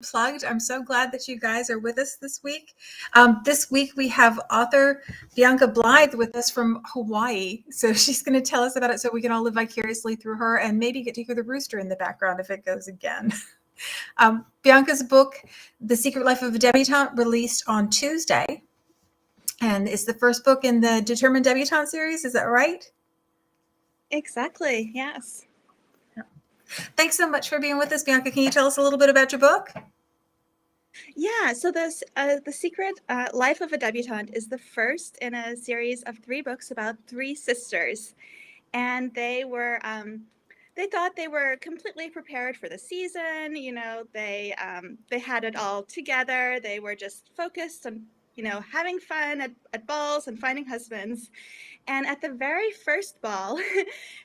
Unplugged. I'm so glad that you guys are with us this week. This week we have author Bianca Blythe with us from Hawaii. So she's going to tell us about it so we can all live vicariously through her and maybe get to hear the rooster in the background if it goes again. Bianca's book, The Secret Life of a Debutante, released on Tuesday. And it's the first book in the Determined Debutante series. Is that right? Exactly. Yes. Thanks so much for being with us, Bianca. Can you tell us a little bit about your book? Yeah, so The Secret Life of a Debutante is the first in a series of 3 books about 3 sisters. And they thought they were completely prepared for the season. They had it all together. They were just focused on, having fun at balls and finding husbands. And at the very first ball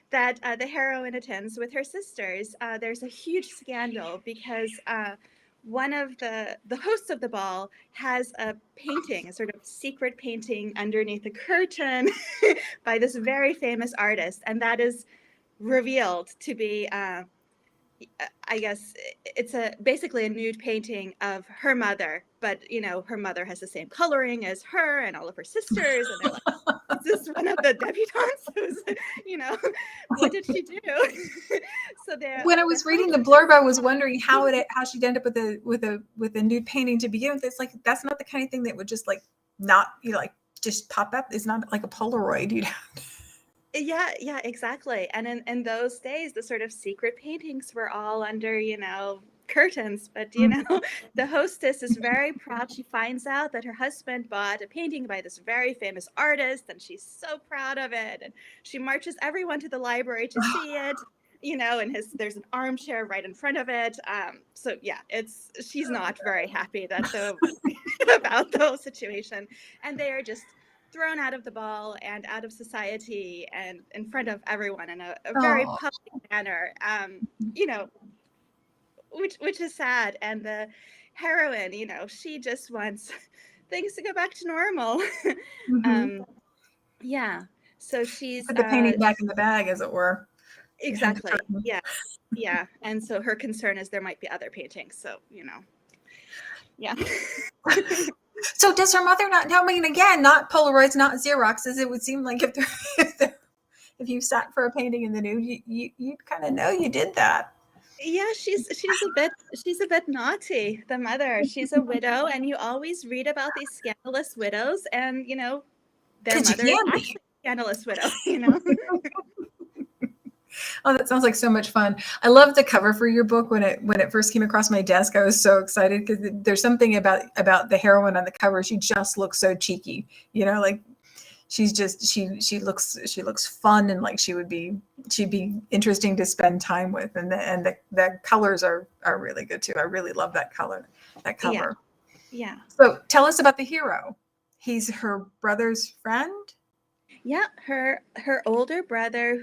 that the heroine attends with her sisters, there's a huge scandal because one of the hosts of the ball has a painting, a sort of secret painting underneath a curtain by this very famous artist. And that is revealed to be, I guess it's basically a nude painting of her mother, but her mother has the same coloring as her and all of her sisters, and they're like, "Is this one of the debutantes? What did she do?" So when I was reading the blurb, I was wondering how she'd end up with a nude painting to begin with. It's like that's not the kind of thing that would just just pop up. It's not like a Polaroid, Yeah, exactly. And in those days, the sort of secret paintings were all under, curtains. But, the hostess is very proud. She finds out that her husband bought a painting by this very famous artist, and she's so proud of it. And she marches everyone to the library to see it, and there's an armchair right in front of it. So yeah, she's not very happy about the whole situation. And they are just thrown out of the ball and out of society and in front of everyone in a very public manner, which is sad. And the heroine, she just wants things to go back to normal. Mm-hmm. Yeah. So she's put the painting back in the bag, as it were. Exactly. Yeah. And so her concern is there might be other paintings. So, yeah. So does her mother not? I mean, again, not Polaroids, not Xeroxes. It would seem like if you sat for a painting in the nude, you kind of know you did that. Yeah, she's a bit naughty, the mother. She's a widow, and you always read about these scandalous widows, and their mother is actually a scandalous widow. Oh, that sounds like so much fun. I love the cover for your book. When it first came across my desk, I was so excited because there's something about the heroine on the cover. She just looks so cheeky, like she's just she looks fun and like she'd be interesting to spend time with. And the colors are really good too. I really love that cover. Yeah. So tell us about the hero. He's her brother's friend. Yeah, her older brother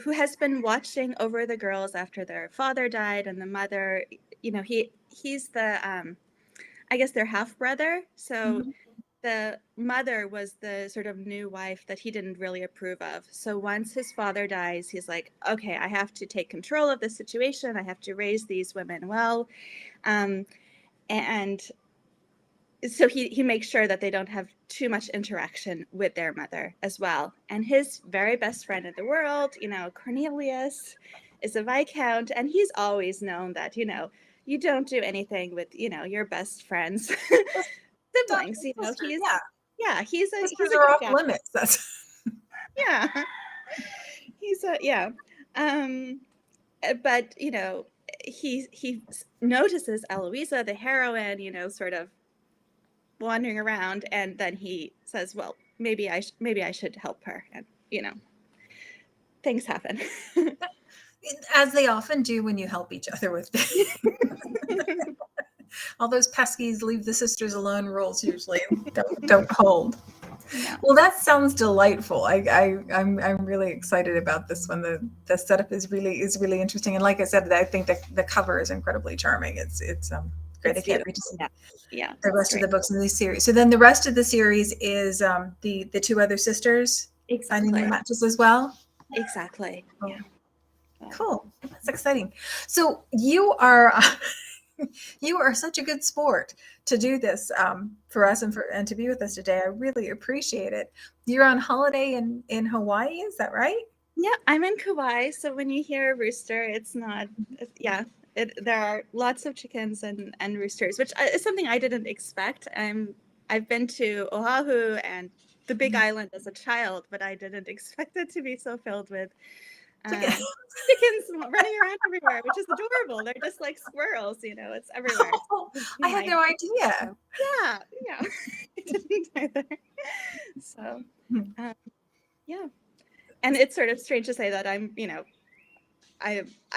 who has been watching over the girls after their father died, and the mother, he's the I guess their half brother. So the mother was the sort of new wife that he didn't really approve of. So once his father dies, he's like, okay, I have to take control of the situation. I have to raise these women well. And so he makes sure that they don't have too much interaction with their mother as well. And his very best friend in the world, Cornelius, is a Viscount, and he's always known that, you don't do anything with, your best friend's siblings. He's off limits. That's but he notices Eloisa, the heroine, sort of wandering around, and then he says, well, maybe I should help her. And things happen. As they often do when you help each other with all those pesky leave the sisters alone rules usually don't hold. Yeah. Well, that sounds delightful. I'm really excited about this one. The setup is really interesting, and like I said, I think the cover is incredibly charming. It's great. I can't wait to see the rest of the books in this series. So then the rest of the series is the 2 other sisters finding their matches as well. Exactly. Yeah. Cool. That's exciting. So you are You are such a good sport to do this for us and to be with us today. I really appreciate it. You're on holiday in Hawaii, is that right? Yeah, I'm in Kauai, so when you hear a rooster, it's not. Yeah, there are lots of chickens and roosters, which is something I didn't expect. I've been to Oahu and the Big Island as a child, but I didn't expect it to be so filled with Chicken. chickens running around everywhere, which is adorable. They're just like squirrels, it's everywhere. Oh, It's I had like, no idea. yeah, yeah, I didn't either. So, Hmm. yeah, and it's sort of strange to say that I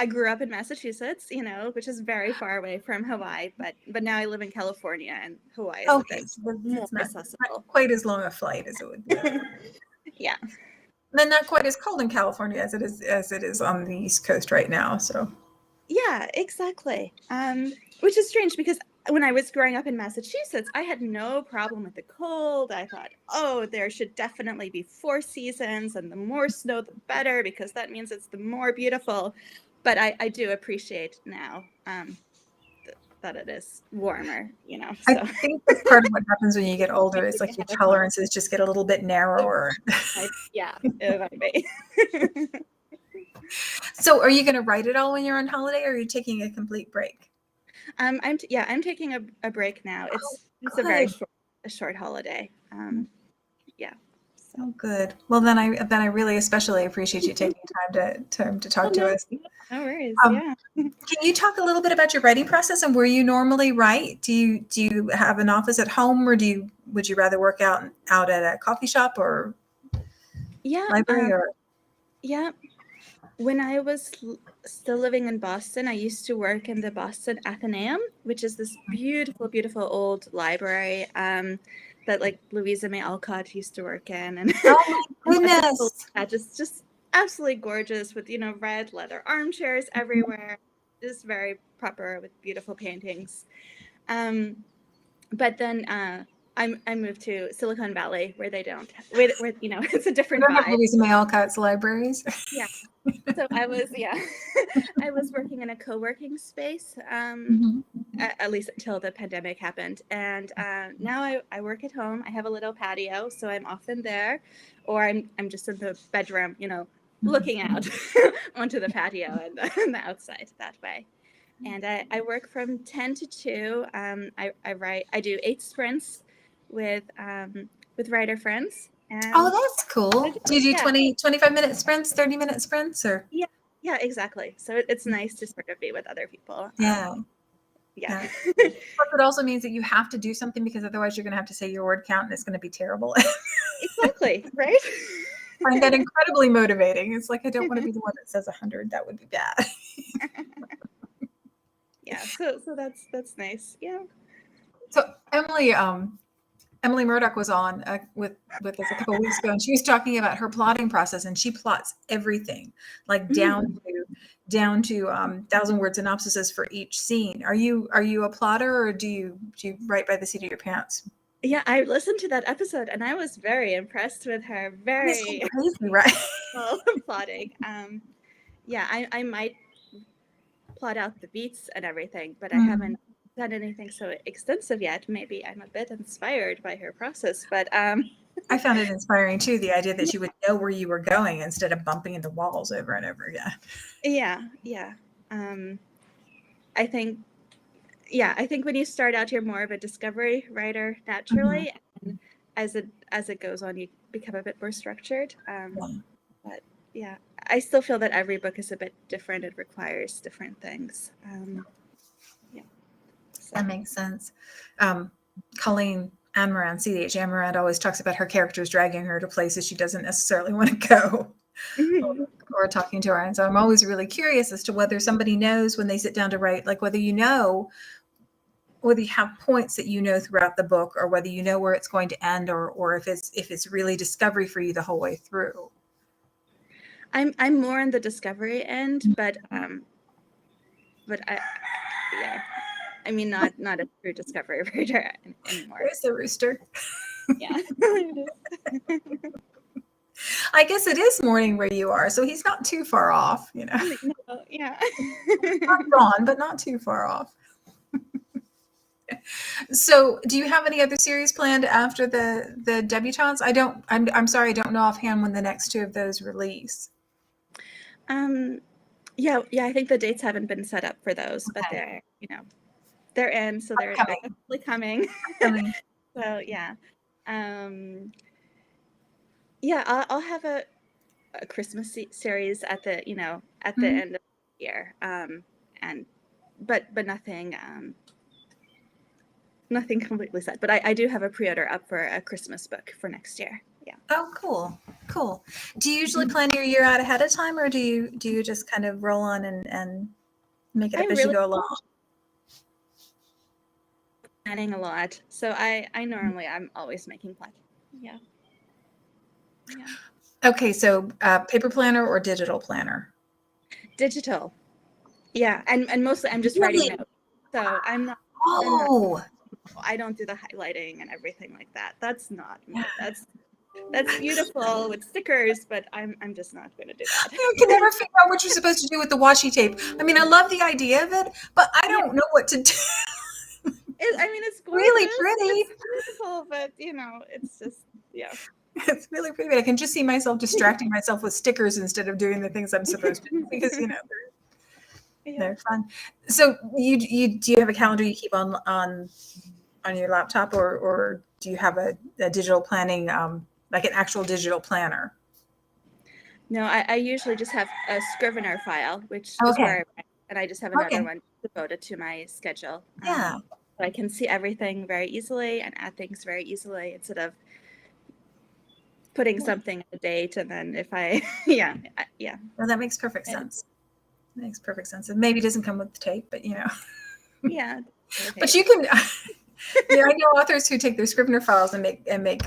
grew up in Massachusetts, which is very far away from Hawaii, but now I live in California, and Hawaii is a Okay, bit so more it's not accessible. quite as long a flight as it would be. Yeah. Then not quite as cold in California as it is on the East Coast right now. So Yeah, exactly. Which is strange because when I was growing up in Massachusetts, I had no problem with the cold. I thought, oh, there should definitely be 4 seasons, and the more snow, the better, because that means it's the more beautiful. But I do appreciate now that it is warmer, I so. think that's part of what happens when you get older. Is like your tolerances just get a little bit narrower. Yeah, it might be. So, are you going to write it all when you're on holiday, or are you taking a complete break? I'm taking a break now. It's a very Good. short holiday. Yeah. So. Oh, good. Well, then I really especially appreciate you taking time to Oh talk to no, us. no worries. Um, Yeah. can you talk a little bit about your writing process and where you normally write? Do you have an office at home, or would you rather work out at a coffee shop or Yeah. library or? Yeah. When I was still living in Boston, I used to work in the Boston Athenaeum, which is this beautiful, beautiful old library that like Louisa May Alcott used to work in, and Oh my and people goodness! just absolutely gorgeous with red leather armchairs everywhere, just very proper with beautiful paintings. Um, but then I moved to Silicon Valley where they don't, where it's a We different don't have vibe. Louisa May Alcott's libraries. Yeah. So I was, yeah, I was working in a co-working space, Mhm. at least until the pandemic happened. And now I work at home. I have a little patio, so I'm often there, or I'm just in the bedroom, looking out onto the patio and the outside that way. And I work from 10 to 2. I do 8 sprints with writer friends. Oh, And that's cool. Do you do yeah, 25-minute sprints, 30-minute sprints, or? yeah, yeah, exactly. So it's nice to sort of be with other people. Yeah, Yeah. yeah. Plus, it also means that you have to do something because otherwise you're going to have to say your word count and it's going to be terrible. Exactly, right? I find that incredibly motivating. It's like I don't want to be the one that says 100. That would be bad. Yeah, so that's nice. Yeah. So Emily Murdoch was on with us a couple of weeks ago, and she was talking about her plotting process, and she plots everything, like Mhm. down to 1,000 word synopsises for each scene. Are you a plotter, or do you write by the seat of your pants? Yeah, I listened to that episode and I was very impressed with her It's so very crazy, right? well plotting. Yeah, I might plot out the beats and everything, but I Mm. haven't done anything so extensive yet. Maybe I'm a bit inspired by her process, but I found it inspiring too, the idea that you would know where you were going instead of bumping into walls over and over again. yeah, yeah. Um, I think I think when you start out, you're more of a discovery writer Mhm. naturally, and as it goes on, you become a bit more structured. Yeah, But yeah, I still feel that every book is a bit different. It requires different things. Yeah. that So. makes sense. Colleen Anne CDH Amarant always talks about her characters dragging her to places she doesn't necessarily want to go. Mhm. Or talking to her. And so I'm always really curious as to whether somebody knows when they sit down to write, like whether you have points that you know throughout the book, or whether you know where it's going to end, or if it's really discovery for you the whole way through. I'm more on the discovery end, but I yeah, I mean not a true discovery writer anymore. There's the rooster. Yeah. I guess it is morning where you are, so he's not too far off, No, yeah. Not gone, but not too far off. So, do you have any other series planned after the debutantes? I'm sorry, I don't know offhand when the next two of those release. Yeah. I think the dates haven't been set up for those, but Okay. they're in, so they're Upcoming. definitely coming. Upcoming. So yeah, yeah. I'll have a Christmas series at the at the Mhm. end of the year, and but nothing nothing completely set. But I do have a pre-order up for a Christmas book for next year. Yeah. Oh, cool. Cool. Do you usually plan your year out ahead of time, or do you just kind of roll on and make it I up as you really go along? planning a lot, so I normally I'm always making plans. Yeah. Yeah. Okay, so paper planner or digital planner? Digital. Yeah, and mostly I'm just writing Really? notes. So I'm not Oh, I don't do the highlighting and everything like that. That's not yeah. me. That's beautiful with stickers, but I'm just not going to do that. I can never figure out what you're supposed to do with the washi tape. I mean, I love the idea of it, but I Yeah, don't know what to do. I mean it's Really gorgeous. pretty. It's beautiful, but it's just yeah. It's really pretty. I can just see myself distracting myself with stickers instead of doing the things I'm supposed to do because Yeah. they're fun. So you do you have a calendar you keep on your laptop, or do you have a digital planning like an actual digital planner? No, I usually just have a Scrivener file, which is where Okay. I write, and I just have another Okay. one devoted to my schedule. Yeah. So I can see everything very easily and add things very easily instead of putting something a date and then if I yeah. Well, that makes perfect sense. Makes perfect sense. It maybe doesn't come with the tape, but Yeah. but you can. Yeah, I know authors who take their Scrivener files and make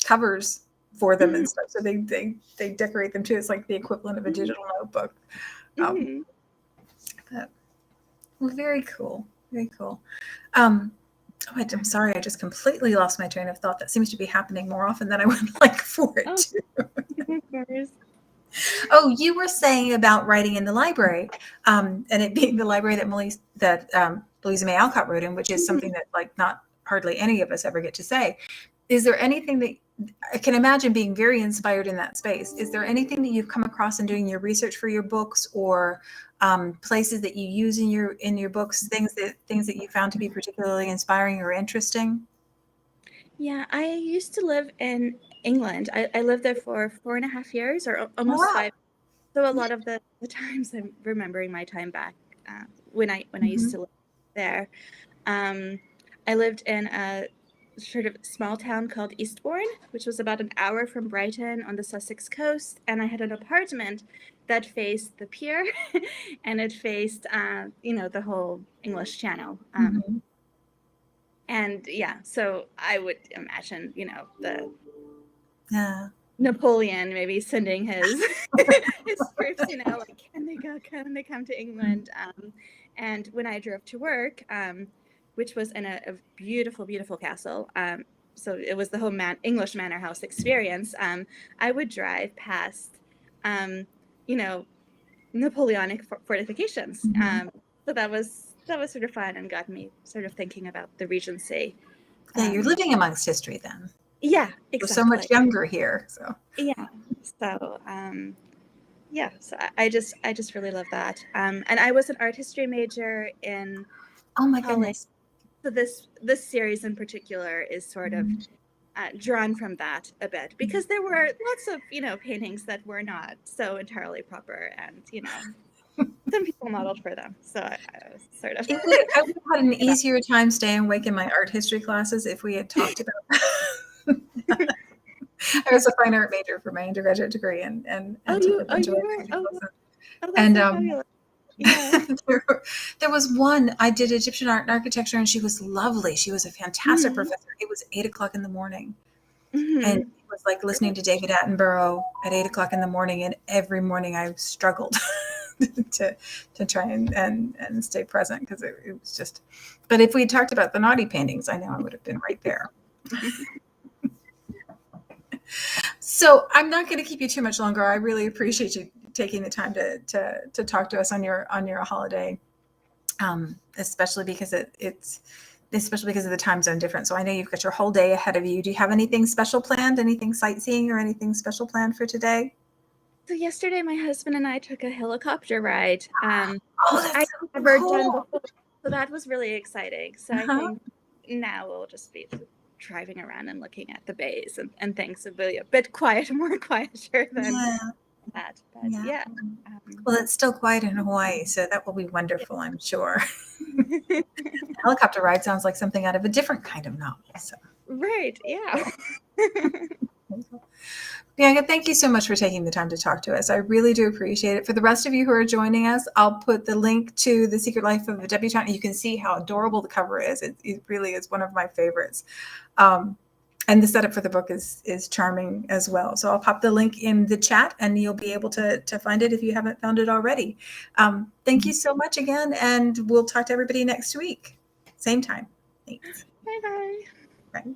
covers for them and stuff. So they decorate them too. It's like the equivalent of a digital notebook. Um, Mm-hmm. but, well, very cool. Very cool. Um, I'm sorry, I just completely lost my train of thought. That seems to be happening more often than I would like for it Oh, to. of course. Oh, you were saying about writing in the library, and it being the library that Louisa May Alcott wrote in, which is something that like not hardly any of us ever get to say. Is there anything that I can imagine being very inspired in that space? Is there anything that you've come across in doing your research for your books, or places that you use in your books, things that you found to be particularly inspiring or interesting? Yeah, I used to live in England. I lived there for 4.5 years or Oh, almost wow. 5. So a lot of the times I'm remembering my time back when I used Mhm. to live there. Um, I lived in a sort of small town called Eastbourne, which was about an hour from Brighton on the Sussex coast, and I had an apartment that faced the pier, and it faced the whole English Channel. Mhm. And yeah, so I would imagine the Yeah. Napoleon maybe sending his his troops, like can they come to England? And when I drove to work, which was in a beautiful, beautiful castle, so it was the whole English manor house experience. I would drive past, you know, Napoleonic fortifications. Mhm. So that was sort of fun and got me sort of thinking about the Regency. Yeah, you're Um, living amongst history then. yeah, We're so much exactly. younger here. So, Yeah. So yeah, so I just really love that. And I was an art history major in oh my college. goodness. So this series in particular is sort of Mhm. drawn from that a bit because there were lots of paintings that were not so entirely proper, and some people modeled for them. So I was sort of I would have had an about. easier time staying awake in my art history classes if we had talked about. I was a fine art major for my undergraduate degree and took a bunch of You art were history classes. that's And so fabulous. Yeah. there was one I did Egyptian art and architecture, and she was lovely. She was a fantastic Mm-hmm. professor. It was 8 o'clock in the morning, and Mm-hmm. it was like listening to David Attenborough at 8 o'clock in the morning. And every morning I struggled to try and stay present because it was just. But if we had talked about the naughty paintings, I know I would have been right there. So I'm not going to keep you too much longer. I really appreciate you taking the time to talk to us on your holiday, especially because it's especially because of the time zone difference. So I know you've got your whole day ahead of you. Do you have anything special planned? Anything sightseeing or anything special planned for today? So yesterday, my husband and I took a helicopter ride, Oh, which that's I've so never done cool. before. So that was really exciting. So I Uh-huh. think now we'll just be driving around and looking at the bays and things. So be a bit quiet, more quieter than Yeah. that. But Yeah. yeah. Um, Well, it's still quiet in Hawaii, so that will be wonderful, I'm sure. Helicopter ride sounds like something out of a different kind of novel. So. right. Yeah. Bianca, thank you so much for taking the time to talk to us. I really do appreciate it. For the rest of you who are joining us, I'll put the link to The Secret Life of a Debutante. You can see how adorable the cover is. It really is one of my favorites. And the setup for the book is charming as well. So I'll pop the link in the chat and you'll be able to find it if you haven't found it already. Thank you so much again, and we'll talk to everybody next week. Same time. Thanks. Bye bye. Bye.